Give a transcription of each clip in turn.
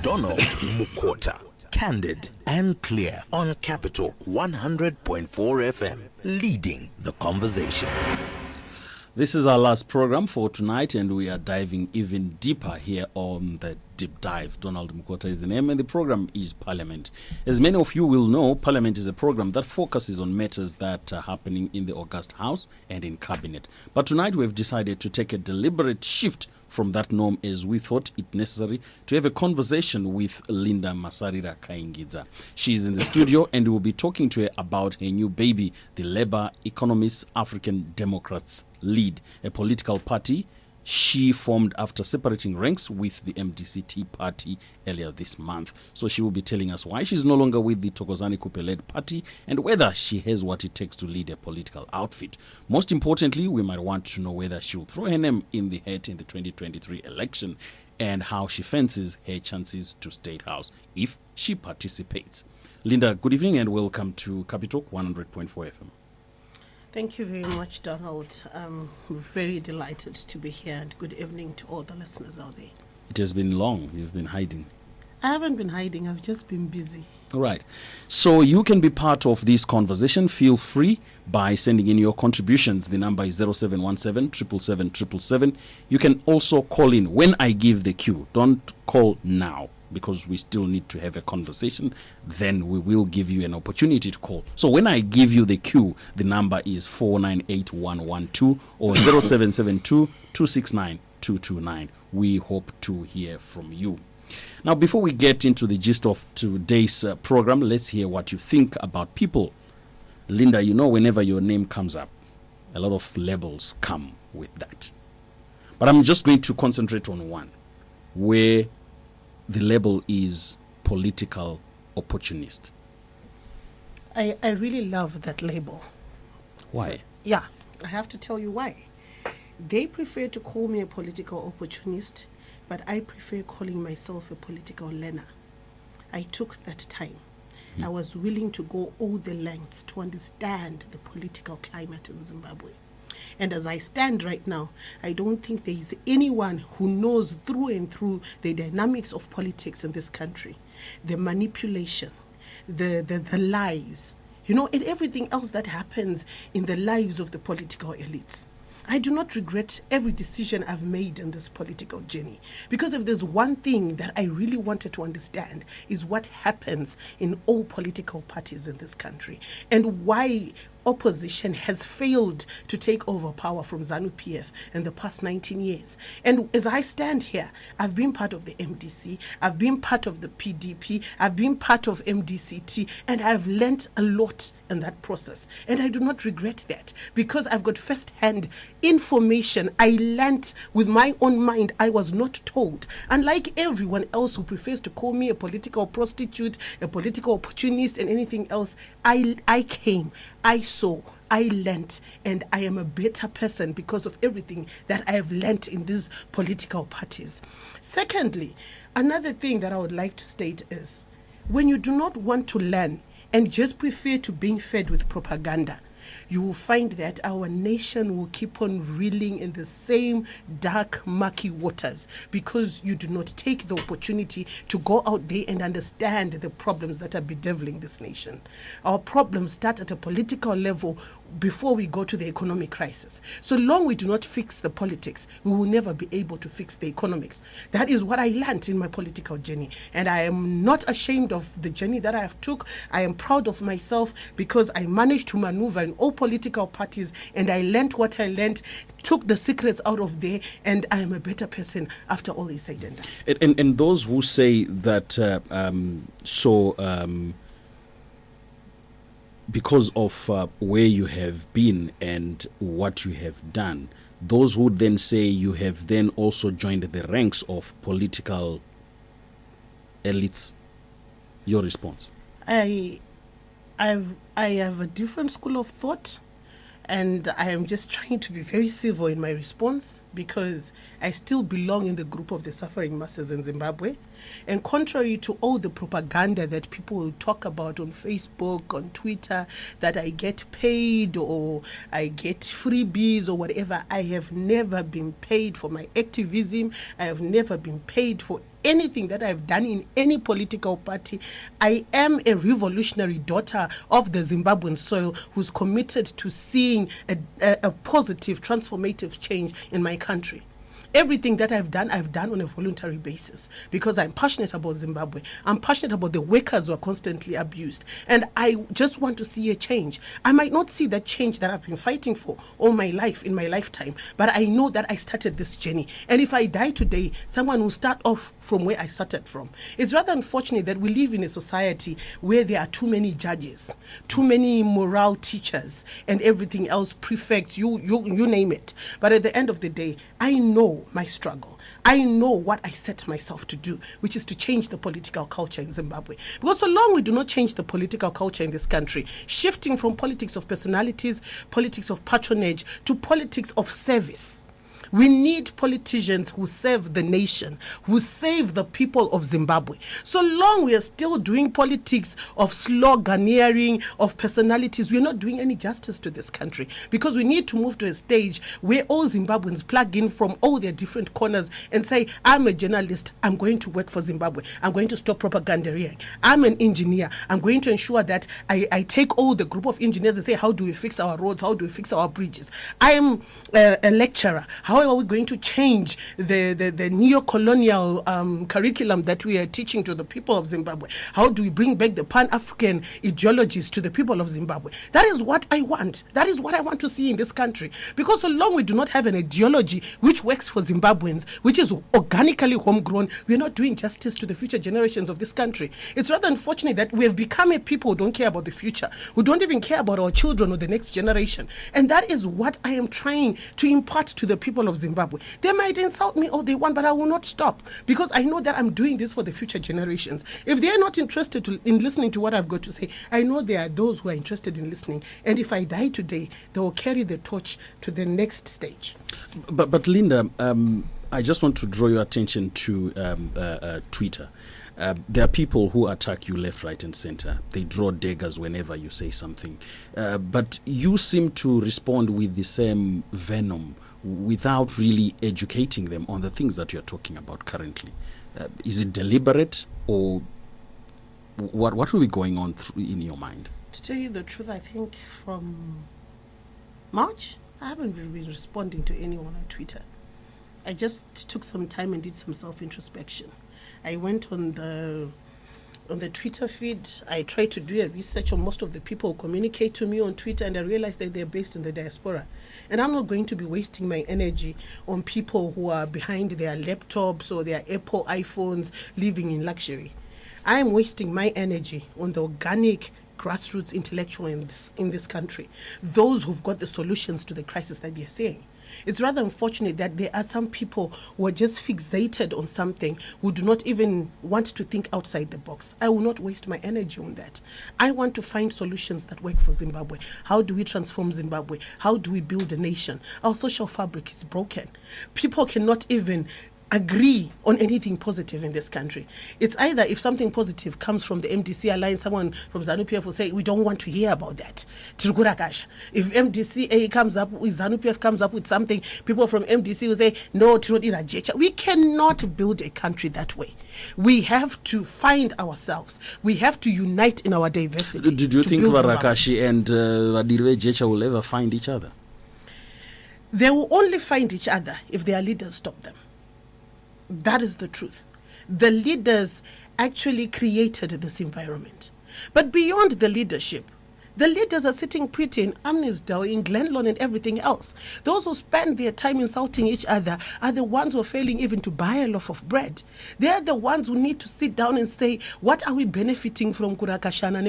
Donald Mukota. Candid and clear on Capitalk 100.4 FM, leading the conversation. This is our last program for tonight, and we are diving even deeper here on the deep dive. Donald Mukota is the name, and the program is Parliament. As many of you will know, Parliament is a program that focuses on matters that are happening in the August House and in Cabinet. But tonight we've decided to take a deliberate shift from that norm, as we thought it necessary to have a conversation with Linda Masarira Kaingidza. She's in the studio, and we'll be talking to her about her new baby, the Labour Economists African Democrats Lead, a political party she formed after separating ranks with the MDCT party earlier this month. So she will be telling us why she's no longer with the Thokozani Kupe-led party and whether she has what it takes to lead a political outfit. Most importantly, we might want to know whether she will throw her name in the hat in the 2023 election and how she fancies her chances to State House if she participates. Linda, good evening and welcome to Capitalk 100.4 FM. Thank you very much, Donald. I'm very delighted to be here, and good evening to all the listeners out there. It has been long. You've been hiding. I haven't been hiding. I've just been busy. All right. So you can be part of this conversation. Feel free by sending in your contributions. The number is 0717 777. You can also call in when I give the cue. Don't call now, because we still need to have a conversation. Then we will give you an opportunity to call. So when I give you the cue, the number is 498112 or 0772 269 229. We hope to hear from you. Now, before we get into the gist of today's program, let's hear what you think about people. Linda, you know, whenever your name comes up, a lot of labels come with that. But I'm just going to concentrate on one, where the label is political opportunist. I really love that label. Why? Yeah, I have to tell you why. They prefer to call me a political opportunist, but I prefer calling myself a political learner. I took that time. I was willing to go all the lengths to understand the political climate in Zimbabwe. And as I stand right now, I don't think there is anyone who knows through and through the dynamics of politics in this country, the manipulation, the lies, you know, and everything else that happens in the lives of the political elites. I do not regret every decision I've made in this political journey, because if there's one thing that I really wanted to understand is what happens in all political parties in this country and why opposition has failed to take over power from ZANU-PF in the past 19 years. And as I stand here, I've been part of the MDC, I've been part of the PDP, I've been part of MDCT, and I've learnt a lot in that process. And I do not regret that, because I've got first-hand information. I learnt with my own mind. I was not told. Unlike everyone else who prefers to call me a political prostitute, a political opportunist, and anything else, I came, I saw, I learnt, and I am a better person because of everything that I have learnt in these political parties. Secondly, another thing that I would like to state is, when you do not want to learn and just prefer to being fed with propaganda, you will find that our nation will keep on reeling in the same dark, murky waters, because you do not take the opportunity to go out there and understand the problems that are bedeviling this nation. Our problems start at a political level before we go to the economic crisis. So long we do not fix the politics, we will never be able to fix the economics. That is what I learned in my political journey, and I am not ashamed of the journey that I have took. I am proud of myself because I managed to maneuver in all political parties, and I learned what I learned, took the secrets out of there, and I am a better person after all is said and done. And those who say that because of where you have been and what you have done, those who then say you have then also joined the ranks of political elites, your response? I have a different school of thought, and I am just trying to be very civil in my response, because I still belong in the group of the suffering masses in Zimbabwe. And contrary to all the propaganda that people will talk about on Facebook, on Twitter, that I get paid or I get freebies or whatever, I have never been paid for my activism. I have never been paid for anything that I've done in any political party. I am a revolutionary daughter of the Zimbabwean soil who's committed to seeing a positive, transformative change in my country. Everything that I've done on a voluntary basis because I'm passionate about Zimbabwe. I'm passionate about the workers who are constantly abused. And I just want to see a change. I might not see that change that I've been fighting for all my life, in my lifetime, but I know that I started this journey. And if I die today, someone will start off from where I started from. It's rather unfortunate that we live in a society where there are too many judges, too many morale teachers, and everything else, prefects, you name it. But at the end of the day, I know my struggle. I know what I set myself to do, which is to change the political culture in Zimbabwe. Because so long we do not change the political culture in this country, shifting from politics of personalities, politics of patronage, to politics of service. We need politicians who serve the nation, who save the people of Zimbabwe. So long we are still doing politics of sloganeering, of personalities, we are not doing any justice to this country, because we need to move to a stage where all Zimbabweans plug in from all their different corners and say, I'm a journalist, I'm going to work for Zimbabwe, I'm going to stop propagandaing. I'm an engineer, I'm going to ensure that I take all the group of engineers and say, how do we fix our roads, how do we fix our bridges? I am a lecturer, how are we going to change the neo-colonial curriculum that we are teaching to the people of Zimbabwe? How do we bring back the Pan-African ideologies to the people of Zimbabwe? That is what I want. That is what I want to see in this country. Because so long we do not have an ideology which works for Zimbabweans, which is organically homegrown, we are not doing justice to the future generations of this country. It's rather unfortunate that we have become a people who don't care about the future, who don't even care about our children or the next generation. And that is what I am trying to impart to the people of Zimbabwe. They might insult me all they want, but I will not stop, because I know that I'm doing this for the future generations. If they are not interested in listening to what I've got to say, I know there are those who are interested in listening. And if I die today, they will carry the torch to the next stage. But Linda, I just want to draw your attention to Twitter. There are people who attack you left, right, and center. They draw daggers whenever you say something. But you seem to respond with the same venom without really educating them on the things that you're talking about currently. Is it deliberate, or what will be going on in your mind? To tell you the truth, I think from March, I haven't really been responding to anyone on Twitter. I just took some time and did some self-introspection. I went on the Twitter feed. I tried to do a research on most of the people who communicate to me on Twitter, and I realized that they're based in the diaspora. And I'm not going to be wasting my energy on people who are behind their laptops or their Apple iPhones living in luxury. I'm wasting my energy on the organic grassroots intellectual in this country, those who've got the solutions to the crisis that they're seeing. It's rather unfortunate that there are some people who are just fixated on something, who do not even want to think outside the box. I will not waste my energy on that. I want to find solutions that work for Zimbabwe. How do we transform Zimbabwe? How do we build a nation? Our social fabric is broken. People cannot even agree on anything positive in this country. It's either if something positive comes from the MDC alliance, someone from ZANU-PF will say, we don't want to hear about that. If MDCA comes up, if ZANU-PF comes up with something, people from MDC will say, no, we cannot build a country that way. We have to find ourselves. We have to unite in our diversity. Did you think Varakashi and Wadirwe Jecha will ever find each other? They will only find each other if their leaders stop them. That is the truth. The leaders actually created this environment. But beyond the leadership, the leaders are sitting pretty in Amnesdale, in Glenlawn, and everything else. Those who spend their time insulting each other are the ones who are failing even to buy a loaf of bread. They are the ones who need to sit down and say, what are we benefiting from kurakashana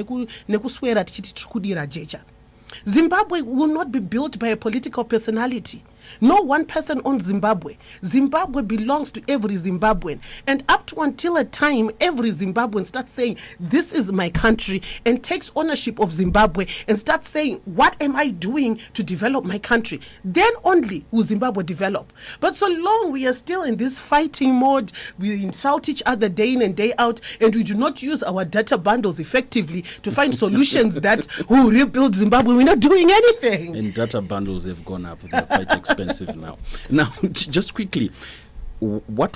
nekuswera tichiti tirikudira jecha? Zimbabwe will not be built by a political personality. No one person owns Zimbabwe. Zimbabwe belongs to every Zimbabwean. And up to until a time, every Zimbabwean starts saying, this is my country, and takes ownership of Zimbabwe and starts saying, what am I doing to develop my country? Then only will Zimbabwe develop. But so long we are still in this fighting mode, we insult each other day in and day out, and we do not use our data bundles effectively to find solutions that will rebuild Zimbabwe. We're not doing anything. And data bundles have gone up. They're quite expensive now. Now, just quickly, what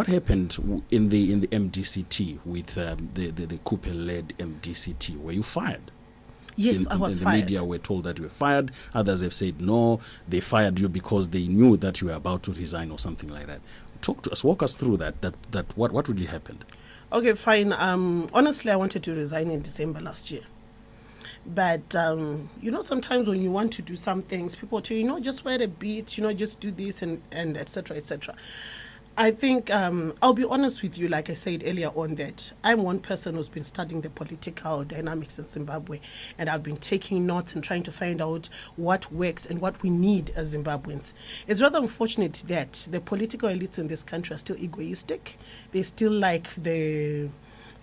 happened in the MDCT with the Cooper-led MDCT? Were you fired? Yes, I was in the fired. media were told that you were fired. Others have said no, they fired you because they knew that you were about to resign or something like that. Talk to us, walk us through that what really happened. Okay, fine. Honestly, I wanted to resign in December last year. But, sometimes when you want to do some things, people tell you, just wait a bit, just do this and et cetera, et cetera. I think I'll be honest with you, like I said earlier on, that I'm one person who's been studying the political dynamics in Zimbabwe, and I've been taking notes and trying to find out what works and what we need as Zimbabweans. It's rather unfortunate that the political elites in this country are still egoistic. They still like the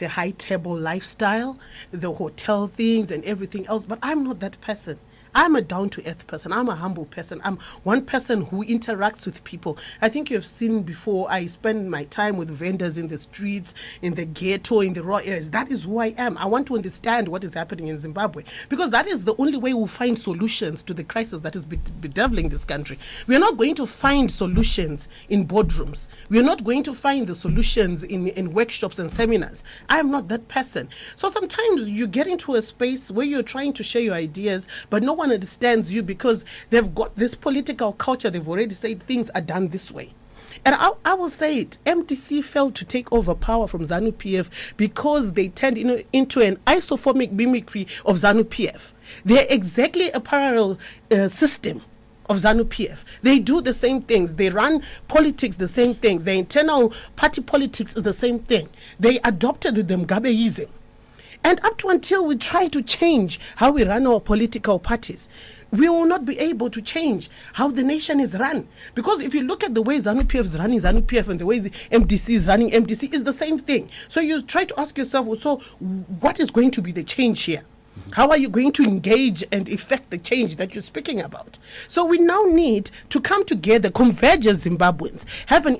high table lifestyle, the hotel things and everything else, but I'm not that person. I'm a down-to-earth person. I'm a humble person. I'm one person who interacts with people. I think you've seen before, I spend my time with vendors in the streets, in the ghetto, in the raw areas. That is who I am. I want to understand what is happening in Zimbabwe, because that is the only way we'll find solutions to the crisis that is bedeviling this country. We are not going to find solutions in boardrooms. We are not going to find the solutions in workshops and seminars. I'm not that person. So sometimes you get into a space where you're trying to share your ideas, but no one understands you because they've got this political culture. They've already said things are done this way. And I will say it, MDC failed to take over power from ZANU-PF because they turned into an isophomic mimicry of ZANU-PF. They're exactly a parallel system of ZANU-PF. They do the same things. They run politics the same things. Their internal party politics is the same thing. They adopted the Mugabeism. And up to until we try to change how we run our political parties, we will not be able to change how the nation is run. Because if you look at the way ZANU-PF is running ZANU-PF and the way the MDC is running MDC, is the same thing. So you try to ask yourself, so what is going to be the change here? How are you going to engage and effect the change that you're speaking about? So we now need to come together, converge as Zimbabweans, have an